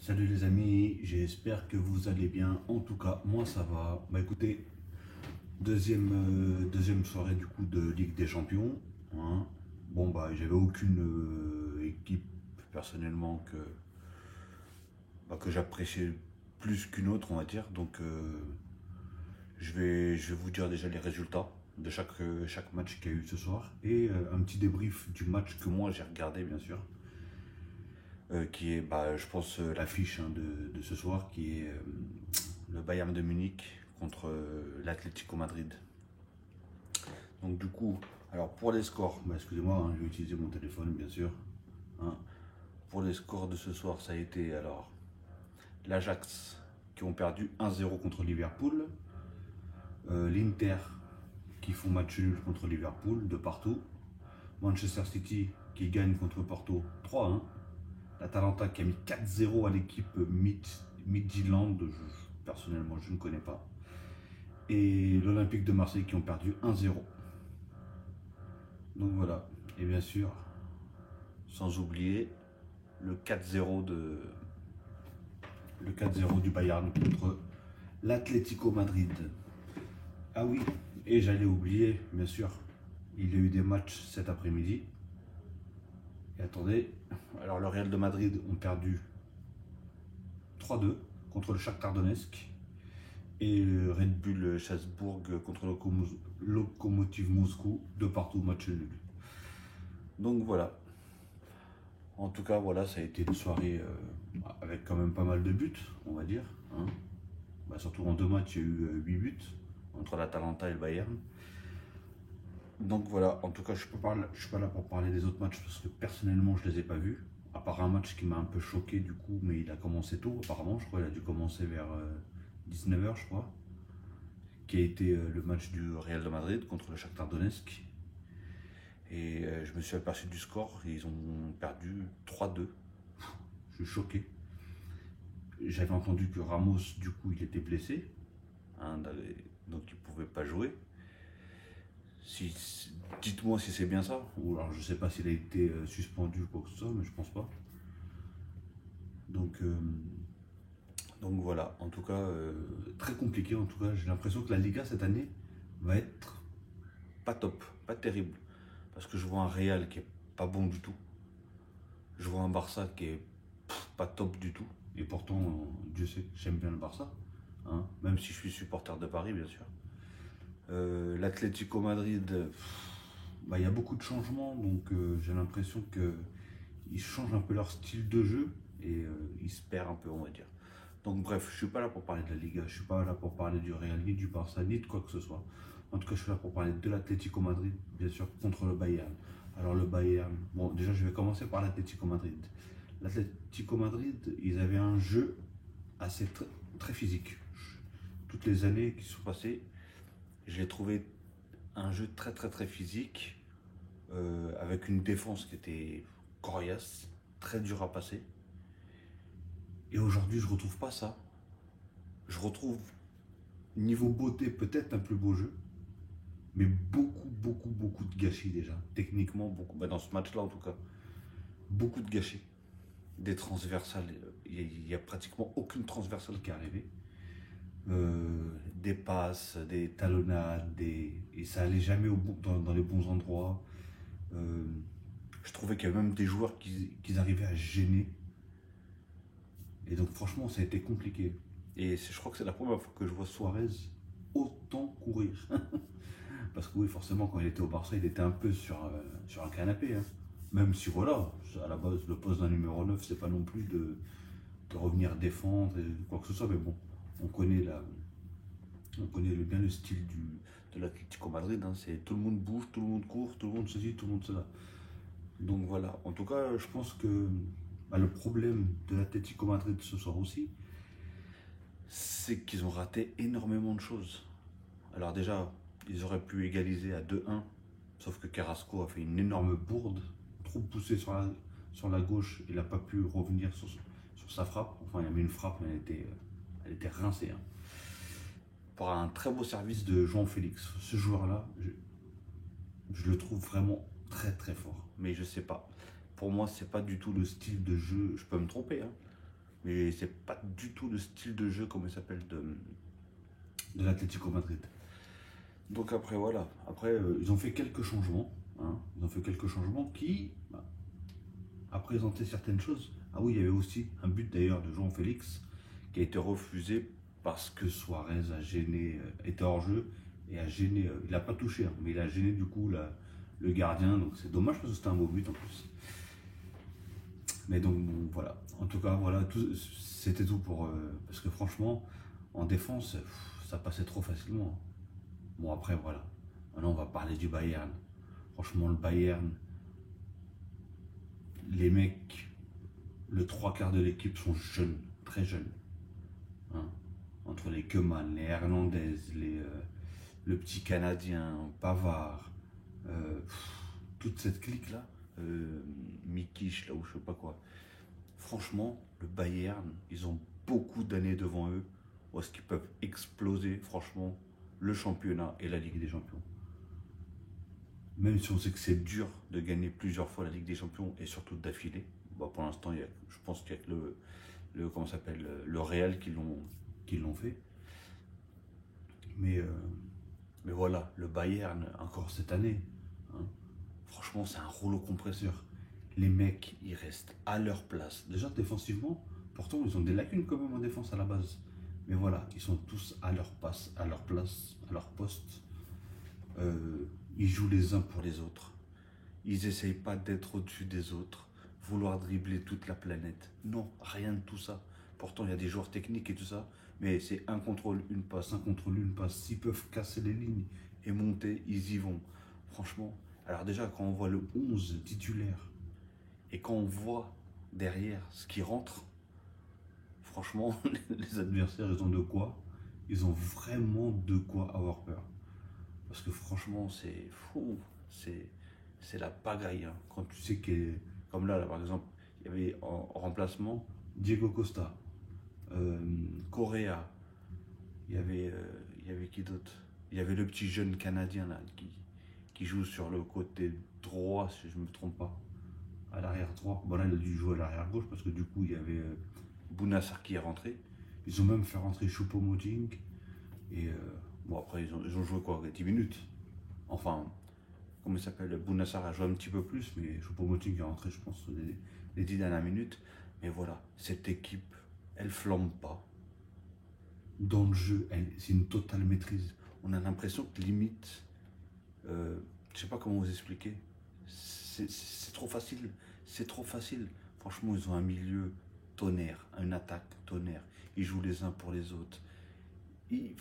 Salut les amis, j'espère que vous allez bien. En tout cas, moi ça va. Bah écoutez, deuxième soirée du coup de Ligue des Champions, hein. Bon bah j'avais aucune équipe personnellement que j'appréciais plus qu'une autre, on va dire. Donc je vais vous dire déjà les résultats de chaque match qu'il y a eu ce soir et un petit débrief du match que moi j'ai regardé bien sûr. Qui est, bah, je pense, l'affiche de ce soir, qui est le Bayern de Munich contre l'Atlético Madrid. Donc du coup, alors pour les scores, bah, excusez-moi, hein, je vais utiliser mon téléphone bien sûr, hein. Pour les scores de ce soir, ça a été alors l'Ajax qui ont perdu 1-0 contre Liverpool, l'Inter qui font match nul contre Liverpool de partout, Manchester City qui gagne contre Porto 3-1, l'Atalanta qui a mis 4-0 à l'équipe Midtjylland, personnellement je ne connais pas. Et l'Olympique de Marseille qui ont perdu 1-0. Donc voilà. Et bien sûr, sans oublier le 4-0 du Bayern contre l'Atlético Madrid. Ah oui, et j'allais oublier, bien sûr, il y a eu des matchs cet après-midi. Et attendez, alors le Real de Madrid ont perdu 3-2 contre le Shakhtar Donetsk et le Red Bull Salzbourg contre le Lokomotiv Moscou de partout, match nul. Donc voilà. En tout cas, voilà, ça a été une soirée avec quand même pas mal de buts, on va dire, hein. Bah, surtout en deux matchs, il y a eu 8 buts entre l'Atalanta et le Bayern. Donc voilà, en tout cas, je suis pas là pour parler des autres matchs parce que personnellement, je les ai pas vus. À part un match qui m'a un peu choqué du coup, mais il a commencé tôt apparemment, je crois, il a dû commencer vers 19h, je crois, qui a été le match du Real de Madrid contre le Shakhtar Donetsk. Et je me suis aperçu du score, ils ont perdu 3-2. Je suis choqué. J'avais entendu que Ramos, du coup, il était blessé, hein, donc il ne pouvait pas jouer. Dites-moi si c'est bien ça, ou alors je ne sais pas s'il a été suspendu ou quoi que ce soit, mais je pense pas. Donc, donc voilà, en tout cas, très compliqué. En tout cas, j'ai l'impression que la Liga cette année va être pas top, pas terrible. Parce que je vois un Real qui est pas bon du tout. Je vois un Barça qui est pas top du tout. Et pourtant, Dieu sait que j'aime bien le Barça, hein, même si je suis supporter de Paris, bien sûr. L'Atlético Madrid, bah, y a beaucoup de changements, donc j'ai l'impression qu'ils changent un peu leur style de jeu et ils se perdent un peu, on va dire. Donc bref, je suis pas là pour parler de la Liga, je suis pas là pour parler du Real, ni du Barça, ni de quoi que ce soit. En tout cas, je suis là pour parler de l'Atlético Madrid, bien sûr, contre le Bayern. Alors le Bayern, bon, déjà je vais commencer par l'Atlético Madrid. L'Atlético Madrid, ils avaient un jeu assez très physique. Toutes les années qui sont passées, je l'ai trouvé un jeu très très très physique, avec une défense qui était coriace, très dur à passer. Et aujourd'hui, je retrouve pas ça. Je retrouve, niveau beauté, peut-être un plus beau jeu, mais beaucoup de gâchis déjà. Techniquement, beaucoup. Bah, dans ce match-là, en tout cas, beaucoup de gâchis. Des transversales, il n'y a pratiquement aucune transversale qui est arrivée. Des passes, des talonnades, et ça allait jamais dans les bons endroits. Je trouvais qu'il y avait même des joueurs qui arrivaient à gêner. Et donc franchement, ça a été compliqué. Et je crois que c'est la première fois que je vois Suarez autant courir. Parce que oui, forcément, quand il était au Barça, il était un peu sur un canapé, hein. Même si voilà, à la base, le poste d'un numéro 9, c'est pas non plus de revenir défendre et quoi que ce soit. Mais bon, on connaît, bien le style de l'Atlético Madrid, hein. C'est tout le monde bouge, tout le monde court, tout le monde ceci, tout le monde cela. Donc voilà, en tout cas, je pense que bah, le problème de l'Atlético Madrid ce soir aussi, c'est qu'ils ont raté énormément de choses. Alors déjà, ils auraient pu égaliser à 2-1, sauf que Carrasco a fait une énorme bourde, trop poussé sur la gauche, il n'a pas pu revenir sur sa frappe. Enfin, il y avait une frappe, mais elle était rincée, hein. Pour un très beau service de João Félix. Ce joueur-là, je le trouve vraiment très fort. Mais je sais pas. Pour moi, c'est pas du tout le style de jeu. Je peux me tromper, hein, mais c'est pas du tout le style de jeu, comme il s'appelle, de l'Atlético Madrid. Donc après, voilà. Après, ils ont fait quelques changements. Hein. Ils ont fait quelques changements qui a présenté certaines choses. Ah oui, il y avait aussi un but d'ailleurs de João Félix qui a été refusé parce que Suarez a gêné, était hors jeu et a gêné. Il n'a pas touché, hein, mais il a gêné du coup le gardien. Donc c'est dommage parce que c'était un beau but en plus. Mais donc bon, voilà. En tout cas, voilà, c'était tout pour. Parce que franchement, en défense, ça passait trop facilement. Bon, après, voilà. Maintenant, on va parler du Bayern. Franchement, le Bayern, les mecs, le trois quarts de l'équipe sont jeunes, très jeunes. Hein. Entre les Koeman, les Hernandez, le petit Canadien, Pavard, toute cette clique-là, Mikic, là ou je sais pas quoi. Franchement, le Bayern, ils ont beaucoup d'années devant eux où est-ce qu'ils peuvent exploser, franchement, le championnat et la Ligue des Champions. Même si on sait que c'est dur de gagner plusieurs fois la Ligue des Champions et surtout d'affilée. Bah, pour l'instant, je pense qu'il y a que comment s'appelle, le Real qui l'ont fait. Mais voilà, le Bayern, encore cette année, hein, franchement, c'est un rouleau compresseur. Les mecs, ils restent à leur place. Déjà, défensivement, pourtant, ils ont des lacunes quand même en défense à la base. Mais voilà, ils sont tous à leur place, à leur poste. Ils jouent les uns pour les autres. Ils n'essayent pas d'être au-dessus des autres, vouloir dribbler toute la planète. Non, rien de tout ça. Pourtant, il y a des joueurs techniques et tout ça, mais c'est un contrôle, une passe, un contrôle, une passe. S'ils peuvent casser les lignes et monter, ils y vont. Franchement, alors déjà, quand on voit le 11 titulaire et quand on voit derrière ce qui rentre, franchement, les adversaires, ils ont de quoi. Ils ont vraiment de quoi avoir peur. Parce que franchement, c'est fou. C'est la pagaille. Hein. Quand tu sais que, comme là, par exemple, il y avait en remplacement Diego Costa, Correa, il y avait qui d'autre? Il y avait le petit jeune Canadien là, qui joue sur le côté droit, si je ne me trompe pas, à l'arrière droit. Bon, là, il a dû jouer à l'arrière gauche parce que du coup, il y avait Bounassar qui est rentré. Ils ont même fait rentrer Choupo-Moting. Et bon, après, ils ont joué quoi, 10 minutes. Enfin, comment il s'appelle, Bounassar a joué un petit peu plus, mais Choupo-Moting est rentré, je pense, les 10 dernières minutes. Mais voilà, cette équipe, elle flambe pas. Dans le jeu, c'est une totale maîtrise. On a l'impression que limite, je sais pas comment vous expliquer, c'est trop facile. C'est trop facile. Franchement, ils ont un milieu tonnerre, une attaque tonnerre. Ils jouent les uns pour les autres. Ils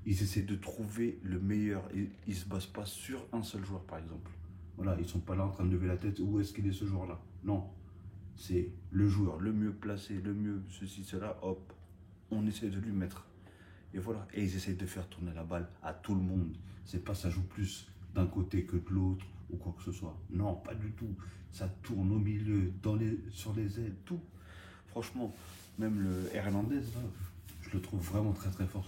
essaient de trouver le meilleur. Ils ne se basent pas sur un seul joueur, par exemple. Voilà, ils ne sont pas là en train de lever la tête. Où est-ce qu'il est ce joueur-là? Non. C'est le joueur le mieux placé, le mieux ceci, cela, hop. On essaie de lui mettre. Et voilà. Et ils essaient de faire tourner la balle à tout le monde. C'est pas ça joue plus d'un côté que de l'autre ou quoi que ce soit. Non, pas du tout. Ça tourne au milieu, sur les ailes, tout. Franchement, même le Hernandez, là, je le trouve vraiment très très fort.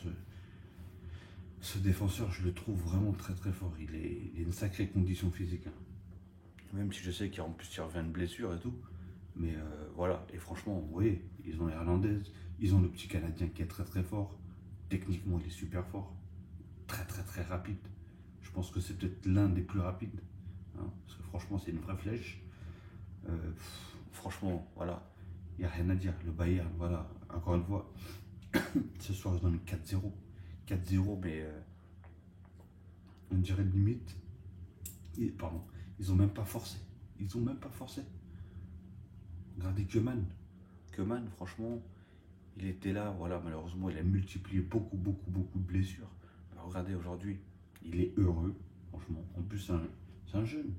Ce défenseur, je le trouve vraiment très très fort. Il a une sacrée condition physique. Hein. Même si je sais qu'en plus il revient de blessure et tout. Mais voilà, et franchement, vous voyez, ils ont Hernandez, ils ont le petit Canadien qui est très très fort. Techniquement, il est super fort. Très très très rapide. Je pense que c'est peut-être l'un des plus rapides. Hein, parce que franchement, c'est une vraie flèche. Franchement, voilà, il n'y a rien à dire. Le Bayern, voilà, encore une fois, ce soir, ils donnent 4-0. 4-0, mais on dirait limite. Pardon, ils ont même pas forcé. Ils ont même pas forcé. Regardez Koeman. Koeman, franchement, il était là, voilà, malheureusement, il a multiplié beaucoup de blessures. Alors, regardez, aujourd'hui, il est heureux, franchement. En plus, c'est un jeune.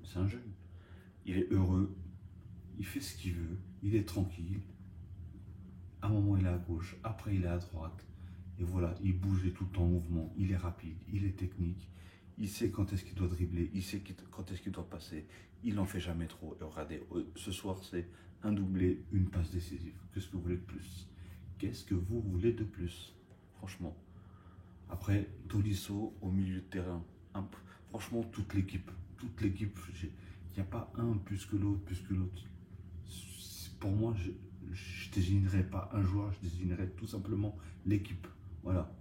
Il est heureux, il fait ce qu'il veut, il est tranquille. À un moment, il est à gauche, après, il est à droite. Et voilà, il bouge, il est tout le temps en mouvement, il est rapide, il est technique. Il sait quand est-ce qu'il doit dribbler, il sait quand est-ce qu'il doit passer. Il n'en fait jamais trop. Et regardez, ce soir, c'est un doublé, une passe décisive. Qu'est-ce que vous voulez de plus? Qu'est-ce que vous voulez de plus? Franchement. Après, Tolisso au milieu de terrain. Franchement, toute l'équipe, il n'y a pas un plus que l'autre. Pour moi, je désignerai pas un joueur, je désignerai tout simplement l'équipe. Voilà.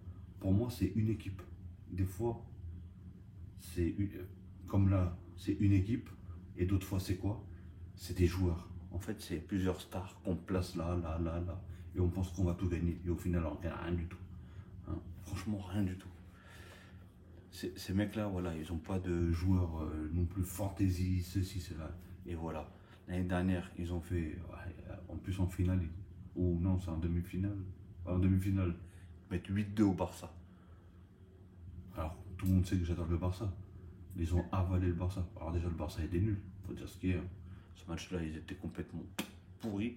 Pour moi, c'est une équipe. Des fois, c'est comme là, c'est une équipe, et d'autres fois, c'est quoi? C'est des joueurs. En fait, c'est plusieurs stars qu'on place là, là, là, là, et on pense qu'on va tout gagner. Et au final, on gagne rien du tout. Hein. Franchement, rien du tout. Ces mecs-là, voilà, ils n'ont pas de joueurs non plus fantasy, ceci, cela. Et voilà. L'année dernière, ils ont fait, ouais, en plus en finale, ou non, c'est en demi-finale. En demi-finale, ils mettent 8-2 au Barça. Alors, tout le monde sait que j'adore le Barça. Ils ont avalé le Barça. Alors déjà, le Barça était nul, faut dire ce qu'il y a. Ce match-là, ils étaient complètement pourris.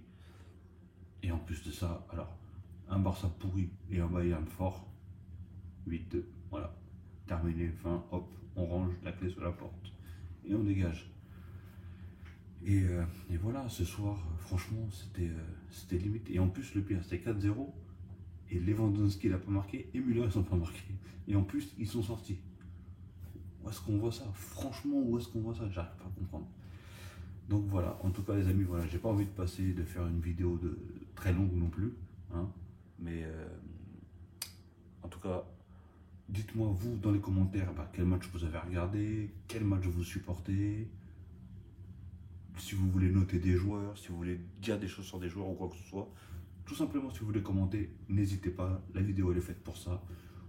Et en plus de ça, alors, un Barça pourri et un Bayern fort, 8-2. Voilà. Terminé, fin, hop, on range la clé sur la porte. Et on dégage. Et voilà, ce soir, franchement, c'était limite. Et en plus, le pire, c'était 4-0. Et Lewandowski n'a pas marqué, et Müller, ils n'ont pas marqué. Et en plus, ils sont sortis. Où est-ce qu'on voit ça? Franchement, où est-ce qu'on voit ça? J'arrive pas à comprendre. Donc voilà, en tout cas, les amis, voilà, j'ai pas envie de faire une vidéo très longue non plus. Hein, mais en tout cas, dites-moi, vous, dans les commentaires, quel match vous avez regardé, quel match vous supportez. Si vous voulez noter des joueurs, si vous voulez dire des choses sur des joueurs ou quoi que ce soit, tout simplement si vous voulez commenter, n'hésitez pas, la vidéo elle est faite pour ça.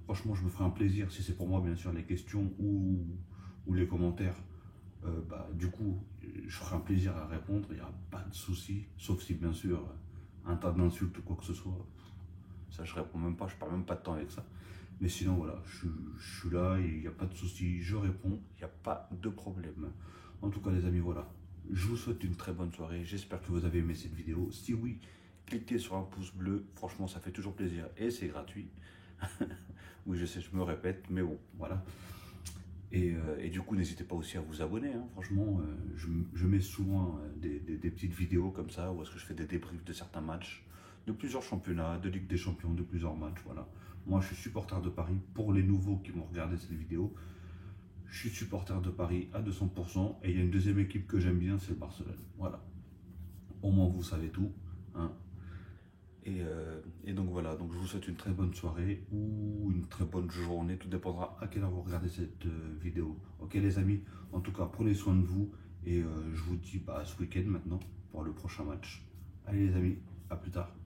Franchement, je me ferai un plaisir, si c'est pour moi bien sûr les questions ou les commentaires, du coup, je ferai un plaisir à répondre, il n'y a pas de souci, sauf si bien sûr un tas d'insultes ou quoi que ce soit, ça je réponds même pas, je parle même pas de temps avec ça. Mais sinon voilà, je suis là, il n'y a pas de souci, je réponds, il n'y a pas de problème. En tout cas les amis, voilà. Je vous souhaite une très bonne soirée, j'espère que vous avez aimé cette vidéo. Si oui, cliquez sur un pouce bleu, franchement ça fait toujours plaisir et c'est gratuit. Oui je sais, je me répète, mais bon, voilà. Et du coup n'hésitez pas aussi à vous abonner, hein. Franchement, je mets souvent des petites vidéos comme ça, où est-ce que je fais des débriefs de certains matchs, de plusieurs championnats, de Ligue des Champions, de plusieurs matchs, voilà. Moi je suis supporter de Paris, pour les nouveaux qui vont regarder cette vidéo, je suis supporter de Paris à 200%, et il y a une deuxième équipe que j'aime bien, c'est le Barcelone. Voilà. Au moins vous savez tout. Hein. Et donc voilà, donc je vous souhaite une très bonne soirée ou une très bonne journée, tout dépendra à quelle heure vous regardez cette vidéo. Ok les amis, en tout cas prenez soin de vous et je vous dis à ce week-end maintenant pour le prochain match. Allez les amis, à plus tard.